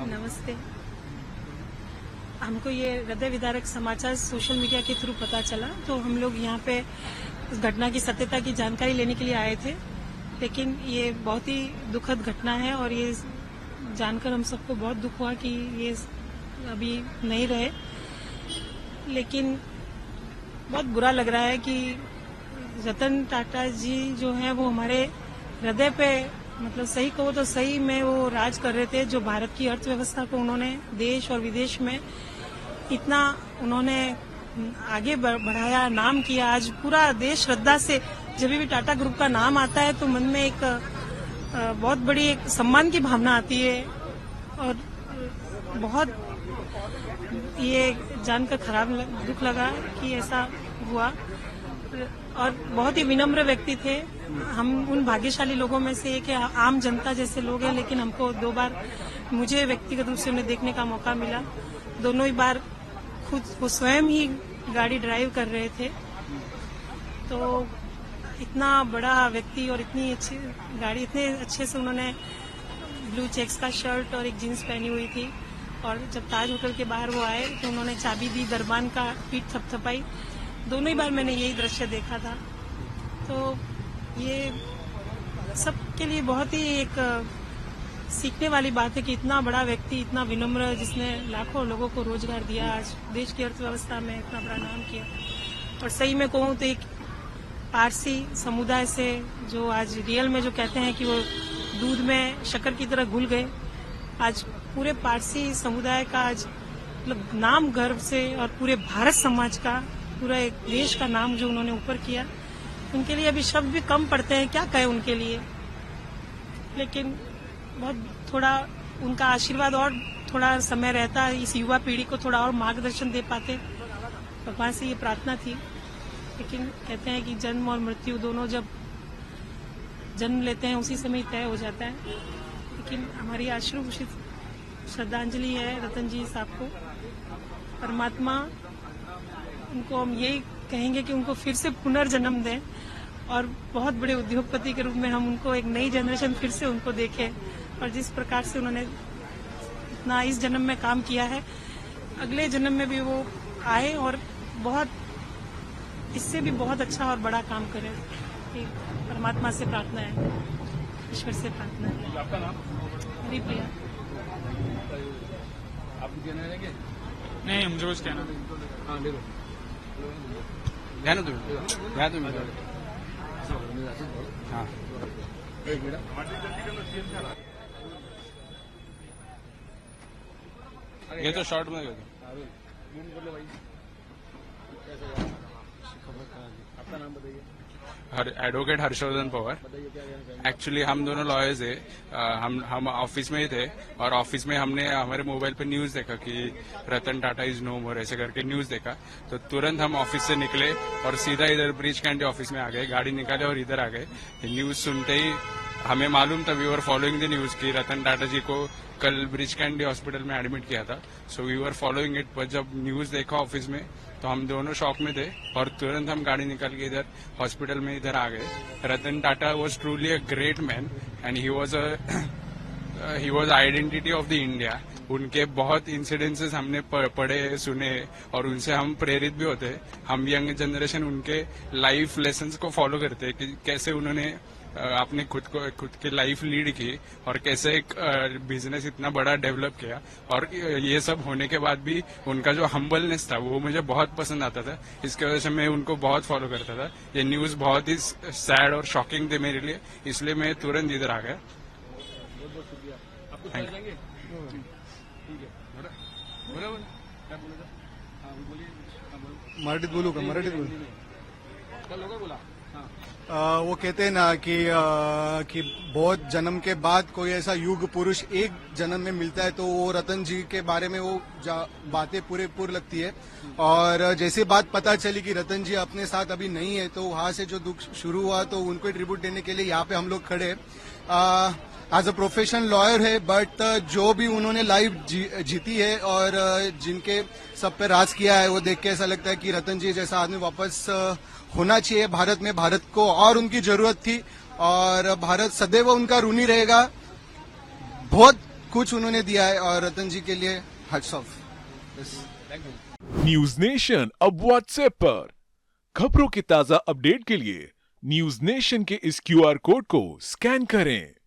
नमस्ते। हमको ये हृदय विदारक समाचार सोशल मीडिया के थ्रू पता चला, तो हम लोग यहाँ पे इस घटना की सत्यता की जानकारी लेने के लिए आए थे। लेकिन ये बहुत ही दुखद घटना है और ये जानकर हम सबको बहुत दुख हुआ कि ये अभी नहीं रहे। लेकिन बहुत बुरा लग रहा है कि रतन टाटा जी जो हैं वो हमारे हृदय पे, मतलब सही कहो तो सही में वो राज कर रहे थे। जो भारत की अर्थव्यवस्था को उन्होंने देश और विदेश में इतना उन्होंने आगे बढ़ाया, नाम किया। आज पूरा देश श्रद्धा से जब भी टाटा ग्रुप का नाम आता है तो मन में एक बहुत बड़ी एक सम्मान की भावना आती है। और बहुत ये जानकर दुख लगा कि ऐसा हुआ। और बहुत ही विनम्र व्यक्ति थे। हम उन भाग्यशाली लोगों में से एक आम जनता जैसे लोग हैं, लेकिन हमको 2 बार मुझे व्यक्तिगत रूप से उन्हें देखने का मौका मिला। दोनों ही बार खुद वो स्वयं ही गाड़ी ड्राइव कर रहे थे। तो इतना बड़ा व्यक्ति और इतनी अच्छी गाड़ी, इतने अच्छे से उन्होंने ब्लू चेक्स का शर्ट और एक जीन्स पहनी हुई थी। और जब ताज होटल के बाहर वो आए तो उन्होंने चाबी दी, दरबान का पीठ थपथपाई। दोनों ही बार मैंने यही दृश्य देखा था। तो ये सबके लिए बहुत ही एक सीखने वाली बात है कि इतना बड़ा व्यक्ति, इतना विनम्र, जिसने लाखों लोगों को रोजगार दिया, आज देश की अर्थव्यवस्था में इतना बड़ा नाम किया। और सही में कहूँ तो एक पारसी समुदाय से जो आज रियल में जो कहते हैं कि वो दूध में शक्कर की तरह घुल गए, आज पूरे पारसी समुदाय का आज मतलब नाम गर्व से, और पूरे भारत समाज का, पूरा एक देश का नाम जो उन्होंने ऊपर किया, उनके लिए अभी शब्द भी कम पड़ते हैं, क्या कहें उनके लिए। लेकिन बहुत थोड़ा उनका आशीर्वाद और थोड़ा समय रहता, इस युवा पीढ़ी को थोड़ा और मार्गदर्शन दे पाते, भगवान से ये प्रार्थना थी। लेकिन कहते हैं कि जन्म और मृत्यु दोनों जब जन्म लेते हैं उसी समय तय हो जाता है। लेकिन हमारी अश्रुभूषित श्रद्धांजलि है रतन जी साहब को। परमात्मा उनको, हम यही कहेंगे कि उनको फिर से पुनर्जन्म दें और बहुत बड़े उद्योगपति के रूप में हम उनको, एक नई जनरेशन फिर से उनको देखें। और जिस प्रकार से उन्होंने इतना इस जन्म में काम किया है, अगले जन्म में भी वो आए और बहुत इससे भी बहुत अच्छा और बड़ा काम करें। परमात्मा से प्रार्थना है, ईश्वर से प्रार्थना है। आपका नाम? हरिप्रिया। आप कहना है क्या? नहीं, मुझे कुछ कहना। हाँ, ले लो। ध्यान तुम्हें। हाँ, एक मिनट। ये तो शॉर्ट में आपका नाम बताइए। एडवोकेट हर्षवर्धन पवार। बताइए क्या कहना चाहेंगे? एक्चुअली हम दोनों लॉयर्स है। हम ऑफिस में ही थे और ऑफिस में हमने हमारे मोबाइल पे न्यूज देखा कि रतन टाटा इज नो मोर, ऐसे करके न्यूज देखा। तो तुरंत हम ऑफिस से निकले और सीधा इधर ब्रिज कैंडी ऑफिस में आ गए, गाड़ी निकाले और इधर आ गए। न्यूज सुनते ही हमें मालूम था, we were following the news कि रतन टाटा जी को कल ब्रिज कैंडी हॉस्पिटल में एडमिट किया था। So we were following it. पर जब न्यूज देखा ऑफिस में तो हम दोनों शॉक में थे और तुरंत हम गाड़ी निकाल के इधर हॉस्पिटल में इधर आ गए। Ratan Tata was truly a great man and he was identity of the India. उनके बहुत इंसिडेंसेस हमने पढ़े, सुने और उनसे हम प्रेरित भी होते। हम यंग जनरेशन उनके लाइफ लेसन्स को फॉलो करते हैं कि कैसे उन्होंने अपने खुद की लाइफ लीड की और कैसे एक बिजनेस इतना बड़ा डेवलप किया। और ये सब होने के बाद भी उनका जो हम्बलनेस था वो मुझे बहुत पसंद आता था। इसकी वजह से मैं उनको बहुत फॉलो करता था। ये न्यूज बहुत ही सैड और शॉकिंग थे मेरे लिए, इसलिए मैं तुरंत इधर आ गया। बहुत बहुत शुक्रिया। आपको Thank you. जाएंगे? ठीक है। बराबर क्या बोला था? हाँ, बोलिए। हाँ, बोलो। मराठीत बोलू का? मराठीत बोलू? कल होगा बोला। हाँ, वो कहते हैं ना कि बहुत जन्म के बाद कोई ऐसा युग पुरुष एक जन्म में मिलता है, तो वो रतन जी के बारे में वो बातें पूरी लगती है। और जैसे बात पता चली कि रतन जी अपने साथ अभी नहीं है, तो वहां से जो दुख शुरू हुआ, तो उनको ट्रिब्यूट देने के लिए यहाँ पे हम लोग खड़े। एज अ प्रोफेशनल लॉयर है, बट जो भी उन्होंने लाइफ जीती है और जिनके सब पे राज किया है, वो देख के ऐसा लगता है कि रतन जी जैसा आदमी वापस होना चाहिए भारत में। भारत को और उनकी जरूरत थी और भारत सदैव उनका ऋणी रहेगा। बहुत कुछ उन्होंने दिया है और रतन जी के लिए हट्स ऑफ। न्यूज नेशन अब व्हाट्सएप पर खबरों के ताजा अपडेट के लिए न्यूज नेशन के इस क्यूआर कोड को स्कैन करें।